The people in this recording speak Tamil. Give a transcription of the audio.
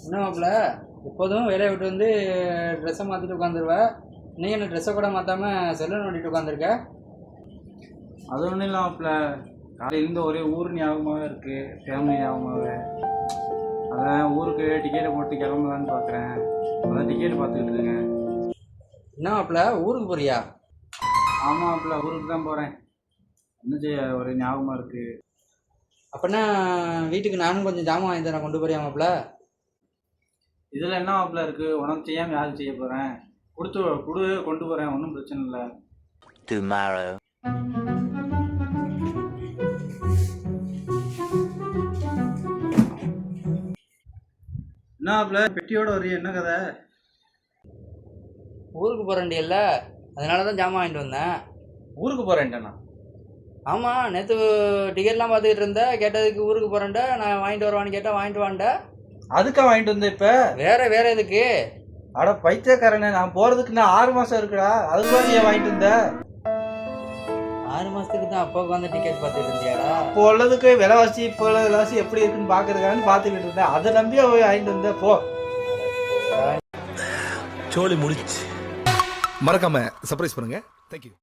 என்ன மாப்பிள்ள, எப்போதும் வேலையை விட்டு வந்து ட்ரெஸ்ஸை மாற்றிட்டு உட்காந்துருவேன். நீ என்ன ட்ரெஸ்ஸை கூட மாற்றாம செல்லை நோண்டிட்டு உட்காந்துருக்க? அது ஒன்றும் இல்லாமப்பில் காலையிலேருந்து ஒரே ஊர் ஞாபகமாகவே இருக்குது, ஃபேமிலி ஞாபகமாகவே. அதான் ஊருக்கு டிக்கெட்டை போட்டு கிளம்பலான்னு பார்க்குறேன். அதான் டிக்கெட்டு பார்த்துக்கிட்டு இருக்கேன். என்ன மாப்பிள்ள, ஊருக்கு போறியா? ஆமாம் மாப்பிள்ள, ஊருக்கு தான் போகிறேன். என்ன செய்ய, ஒரே ஞாபகமாக இருக்குது. அப்படின்னா வீட்டுக்கு நானும் கொஞ்சம் ஜாமான் வாங்கி தரேன், கொண்டு போறியா மாப்பிள்ள? இதில் என்ன மாப்பிள்ள இருக்குது? உனக்கு செய்யாமல் யாருக்கு செய்ய போகிறேன்? கொடு கொண்டு போகிறேன், ஒன்றும் பிரச்சனை இல்லை. Tomorrow. என்ன மாப்பிள்ள பெட்டியோட வரைய, என்ன கதை? ஊருக்கு போகிறேன்டியல்ல, அதனால தான் ஜாமான் வாங்கிட்டு வந்தேன். ஊருக்கு போகிறேன்ட்டேண்ணா? ஆமாம், நேற்று டிக்கெட்லாம் பார்த்துக்கிட்டு இருந்தேன். கேட்டதுக்கு ஊருக்கு போகிறேன்டா, நான் வாங்கிட்டு வருவான்னு கேட்டால் வாங்கிட்டு வான்டா. அதுக்கா வாங்கிட்டு வந்தேன் இப்போ? வேற எதுக்கு? அட பைத்தியக்காரனே, நான் போகிறதுக்கு இன்னும் 6 மாதம் இருக்குடா. அதுக்குள்ள நீ வாங்கிட்டு வந்த? 6 மாதத்துக்கு தான் அப்போக்கு வந்து டிக்கெட் பார்த்துட்டு இருந்தியாடா? இப்போ உள்ளதுக்கு விலைவாசி, இப்போ உள்ள விலைவாசி எப்படி இருக்குன்னு பார்க்கறதுக்கான்னு பார்த்துக்கிட்டு இருந்தேன். அதை நம்பியே போய் வாங்கிட்டு வந்தேன். போ. சோலி முடிச்சு. மறக்காம சர்ப்ரைஸ் பண்ணுங்க. தேங்க்யூ.